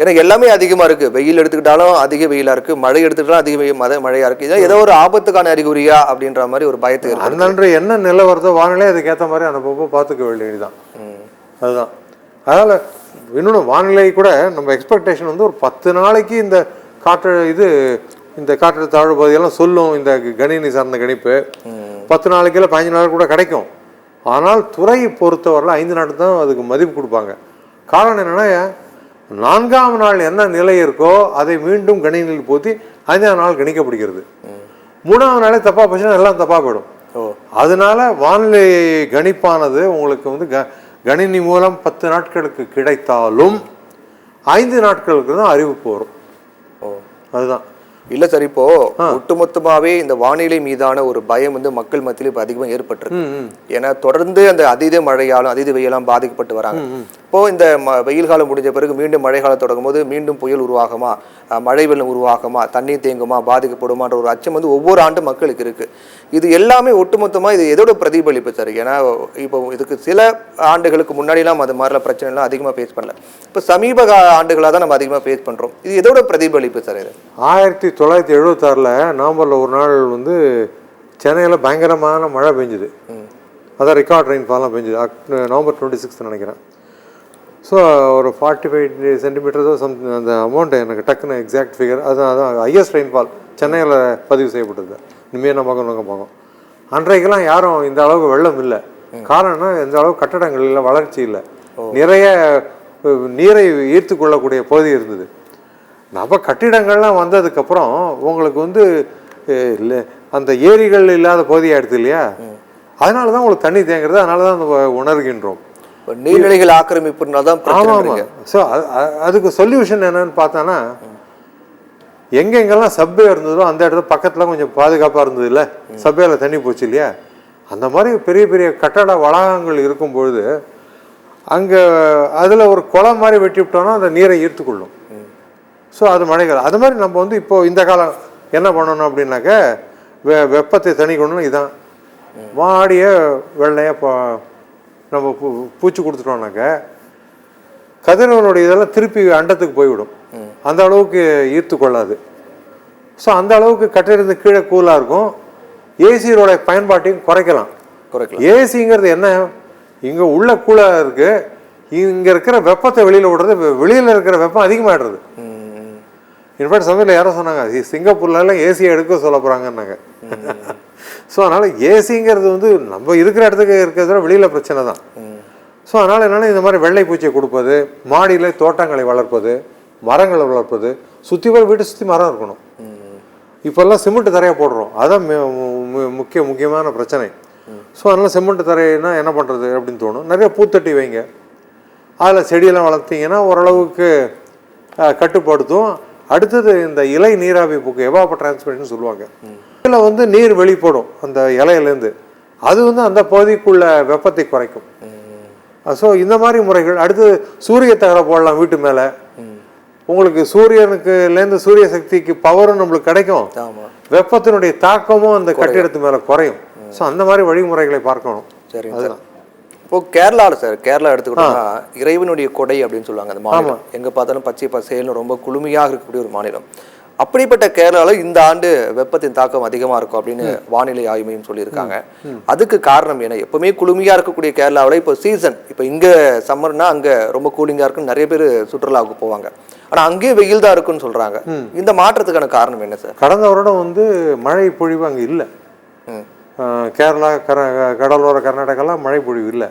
ஏன்னா எல்லாமே அதிகமா இருக்கு. வெயில் எடுத்துக்கிட்டாலும் அதிக வெயிலா இருக்கு, மழை எடுத்துக்கிட்டாலும் அதிக மழையா இருக்கு. இதான் ஏதோ ஒரு ஆபத்துக்கான அறிகுறியா அப்படின்ற மாதிரி ஒரு பயத்தை அந்தன்று என்ன நிலை வருதோ வானிலை அதுக்கேற்ற மாதிரி அந்த பொப்பை பார்த்துக்க வேண்டியதுதான். அதுதான். அதனால இன்னொன்று வானிலை கூட நம்ம எக்ஸ்பெக்டேஷன் வந்து ஒரு 10 நாளைக்கு இந்த காற்று தாழ்வு பகுதியெல்லாம் சொல்லும். இந்த கணினி சார்ந்த கணிப்பு 10 நாளைக்கு இல்லை 15 நாள் கூட கிடைக்கும். ஆனால் துறையை பொறுத்தவரையில் 5 நாள் தான் அதுக்கு மதிப்பு கொடுப்பாங்க. காரணம் என்னன்னா, 4ஆம் நாள் என்ன நிலை இருக்கோ அதை மீண்டும் கணினியில் போத்தி 5ஆம் நாள் கணிக்கப்படுகிறது. 3ஆவது நாளே தப்பா போச்சுன்னா எல்லாம் தப்பா போயிடும். அதனால வானிலை கணிப்பானது உங்களுக்கு வந்து கணினி மூலம் 10 நாட்களுக்கு கிடைத்தாலும் 5 நாட்களுக்கு தான் அறிவிப்பு வரும். அதுதான். இல்ல சார், இப்போ ஒட்டுமொத்தமாவே இந்த வானிலை மீதான ஒரு பயம் வந்து மக்கள் மத்தியில் இப்ப அதிகமா ஏற்பட்டிருக்கு. ஏன்னா தொடர்ந்து அந்த அதீத மழையாலும் அதீத வெயிலாலும் பாதிக்கப்பட்டு வராங்க. இப்போ இந்த வெயில் காலம் முடிஞ்ச பிறகு மீண்டும் மழை காலம் தொடங்கும் போது மீண்டும் புயல் உருவாகுமா, மழை வெள்ளம் உருவாகுமா, தண்ணீர் தேங்குமா, பாதிக்கப்படுமான்ற ஒரு அச்சம் வந்து ஒவ்வொரு ஆண்டும் மக்களுக்கு இருக்கு. இது எல்லாமே ஒட்டுமொத்தமா இது எதோட பிரதிபலிப்பு சார்? ஏன்னா இப்போ இதுக்கு சில ஆண்டுகளுக்கு முன்னாடிலாம் அது மாதிரிலாம் பிரச்சனை எல்லாம் அதிகமா ஃபேஸ் பண்ணல. இப்போ சமீப ஆண்டுகளாக தான் நம்ம அதிகமாக ஃபேஸ் பண்றோம். இது எதோட பிரதிபலிப்பு சார்? இது 1976 நவம்பரில் ஒரு நாள் வந்து சென்னையில் பயங்கரமான மழை பெஞ்சுது. அதான் ரெக்கார்ட் ரெயின்ஃபால்லாம் பெஞ்சுது. November 26 நினைக்கிறேன். ஸோ ஒரு 45 சென்டிமீட்டர்ஸோ சம்திங் அந்த அமௌண்ட் எனக்கு டக்குன்னு எக்ஸாக்ட் ஃபிகர் அதான் ஹையஸ்ட் ரெயின்ஃபால் சென்னையில் பதிவு செய்யப்பட்டது. இனிமேல் நம்ம பார்க்கும் அன்றைக்கெல்லாம் யாரும் இந்த அளவுக்கு வெள்ளம் இல்லை. காரணம்னா இந்த அளவுக்கு கட்டடங்கள் இல்லை, வளர்ச்சி இல்லை, நிறைய நீரை ஈர்த்து கொள்ளக்கூடிய பகுதி இருந்தது. நம்ம கட்டிடங்கள்லாம் வந்ததுக்கப்புறம் உங்களுக்கு வந்து அந்த ஏரிகள் இல்லாத பகுதியாகிடுது இல்லையா? அதனால தான் உங்களுக்கு தண்ணி தேங்குறது. அதனால தான் உணர்கின்றோம். நீர்நிலைகள் ஆக்கிரமிப்புனால்தான். ஆமாம். ஸோ அதுக்கு சொல்யூஷன் என்னன்னு பார்த்தானா, எங்கெங்கெல்லாம் சப்வே இருந்ததோ அந்த இடத்துல பக்கத்தில் கொஞ்சம் பாதுகாப்பாக இருந்தது இல்லை, சப்வேல தண்ணி போச்சு இல்லையா? அந்த மாதிரி பெரிய பெரிய கட்டட வளாகங்கள் இருக்கும்பொழுது அங்கே அதில் ஒரு குளம் மாதிரி வெட்டி விட்டோம்னா அந்த நீரை ஈர்த்துக்கொள்ளும். ஸோ அது மழைக்காலம். அது மாதிரி நம்ம வந்து இப்போது இந்த காலம் என்ன பண்ணணும் அப்படின்னாக்க, வெப்பத்தை தணிக்கணும்னு இதான் வாடிய வெள்ளையாக நம்ம பூச்சி கொடுத்துட்டோம்னாக்க கதிரவனுடைய இதெல்லாம் திருப்பி அண்டத்துக்கு போய்விடும். அந்த அளவுக்கு ஈர்த்து கொள்ளாது. ஸோ அந்த அளவுக்கு கட்டிடத்து கீழே கூலாக இருக்கும். ஏசியோட பயன்பாட்டையும் குறைக்கலாம். ஏசிங்கிறது என்ன, இங்கே உள்ள கூலாக இருக்குது, இங்கே இருக்கிற வெப்பத்தை வெளியில் விடுறது, வெளியில் இருக்கிற வெப்பம் அதிகமாகிடுறது. இன்ஃபேக்ட் சமயத்தில் யாரும் சொன்னாங்க சிங்கப்பூர்லாம் ஏசியை எடுக்க சொல்ல போகிறாங்கன்னாங்க. ஸோ அதனால் ஏசிங்கிறது வந்து நம்ம இருக்கிற இடத்துக்கு இருக்கிறத வெளியில் பிரச்சனை தான். ஸோ அதனால் என்னென்னா இந்த மாதிரி வெள்ளை பூச்சியை கொடுப்பது, மாடியில் தோட்டங்களை வளர்ப்பது, மரங்களை வளர்ப்பது, சுற்றி வீட்டை சுற்றி மரம் இருக்கணும். இப்போல்லாம் சிமெண்ட் தரையாக போடுறோம், அதுதான் முக்கியமான பிரச்சனை. ஸோ அதனால் சிமெண்ட் தரையினா என்ன பண்ணுறது அப்படின்னு தோணும். நிறைய பூத்தொட்டி வைங்க, அதில் செடியெல்லாம் வளர்த்திங்கன்னா ஓரளவுக்கு கட்டுப்படுத்தும். அடுத்தது இந்த இலை நீராவி போக்கு எவாப்போ டிரான்ஸ்பிரேஷன் சொல்லுவாங்க. இதில் வந்து நீர் வெளிப்படும் அந்த இலையிலேருந்து, அது வந்து அந்த பகுதிக்குள்ள வெப்பத்தை குறைக்கும். ஸோ இந்த மாதிரி முறைகள். அடுத்து சூரிய தகர போடலாம் வீட்டு மேலே, உங்களுக்கு சூரியனுக்குலேருந்து சூரிய சக்திக்கு பவரும் நம்மளுக்கு கிடைக்கும், வெப்பத்தினுடைய தாக்கமும் அந்த கட்டிடத்து மேலே குறையும். ஸோ அந்த மாதிரி வழிமுறைகளை பார்க்கணும். சரி, அதுதான். இப்போ கேரளாவில் சார், கேரளா எடுத்துக்கிட்டோம்னா இறைவனுடைய கொடை அப்படின்னு சொல்லுவாங்க அந்த மாநிலம். எங்கே பார்த்தாலும் பச்சை பசேல்னு ரொம்ப குளுமையாக இருக்கக்கூடிய ஒரு மாநிலம். அப்படிப்பட்ட கேரளாவில் இந்த ஆண்டு வெப்பத்தின் தாக்கம் அதிகமாக இருக்கும் அப்படின்னு வானிலை ஆய்வு மையம் சொல்லியிருக்காங்க. அதுக்கு காரணம் என்ன? எப்பவுமே குளுமையாக இருக்கக்கூடிய கேரளாவில் இப்போ சீசன், இப்போ இங்கே சம்மர்னா அங்கே ரொம்ப கூலிங்காக இருக்குன்னு நிறைய பேர் சுற்றுலாவுக்கு போவாங்க. ஆனால் அங்கேயே வெயில் தான் இருக்குன்னு சொல்கிறாங்க. இந்த மாற்றத்துக்கான காரணம் என்ன சார்? கடந்த வருடம் வந்து மழை பொழிவு அங்கே இல்லை. கேரளா கடலோர கர்நாடகாலாம் மழை பொழிவு இல்லை.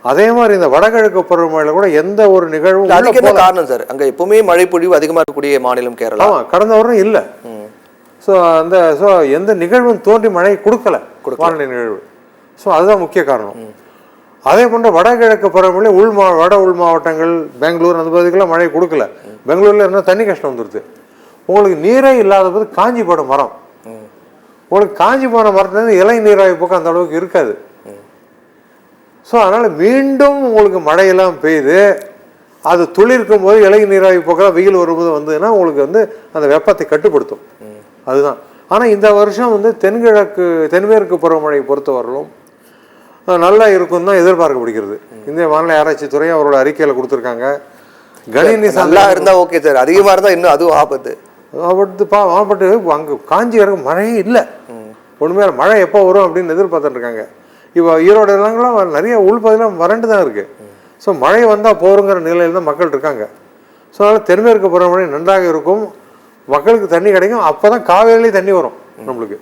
அதே மாதிரி இந்த வடகிழக்கு பருவமழையில கூட எந்த ஒரு நிகழ்வும் அதுக்கு என்ன காரணம் சார்? அங்க எப்பவுமே மழை பொழிவு அதிகமா இருக்கக்கூடிய மாநிலம் கேரளா. கடந்த வருடம் இல்லை. ஸோ எந்த நிகழ்வும் தோன்றி மழை கொடுக்கல, வானிலை நிகழ்வு. ஸோ அதுதான் முக்கிய காரணம். அதே போன்ற வடகிழக்கு பருவமழை வட உள் மாவட்டங்கள், பெங்களூர் அந்த பகுதிக்கெல்லாம் மழை கொடுக்கல. பெங்களூர்ல இருந்தால் தண்ணி கஷ்டம் வந்துடுது. உங்களுக்கு நீரே இல்லாத போது காஞ்சி போட மரம், உங்களுக்கு காஞ்சி போன மரத்துலேருந்து இலை நீராவி போக்க அந்த அளவுக்கு இருக்காது. ஸோ அதனால் மீண்டும் உங்களுக்கு மழையெல்லாம் பெய்யுது, அது துளிர்க்கும் போது இலை நீராவி போக்கலாம், வெயில் வரும்போது வந்ததுன்னா உங்களுக்கு வந்து அந்த வெப்பத்தை கட்டுப்படுத்தும். அதுதான். ஆனால் இந்த வருஷம் வந்து தென்மேற்கு பருவமழை பொறுத்தவரையிலும் நல்லா இருக்கும் தான் எதிர்பார்க்கப்படுகிறது. இந்திய வானிலை ஆராய்ச்சி துறை அவரோட அறிக்கையில் கொடுத்துருக்காங்க. கணினி நல்லா இருந்தா ஓகே சார், அதிகமா இருந்தா இன்னும் அதுவும் ஆபத்து. ஆபத்து அங்கே காஞ்சி இறங்க மழையே இல்லை. ஒன்றுமே மழை எப்போ வரும் அப்படின்னு எதிர்பார்த்துட்டு இருக்காங்க. இப்போ ஈரோடு இடங்கள்லாம் நிறைய உள்பகுதியெலாம் வறண்டு தான் இருக்குது. ஸோ மழை வந்தால் போருங்கிற நிலையில் தான் மக்கள் இருக்காங்க. ஸோ அதனால் தென்மேற்கு பருவமழை நன்றாக இருக்கும், மக்களுக்கு தண்ணி கிடைக்கும். அப்போ தான் காவேரியிலே தண்ணி வரும் நம்மளுக்கு.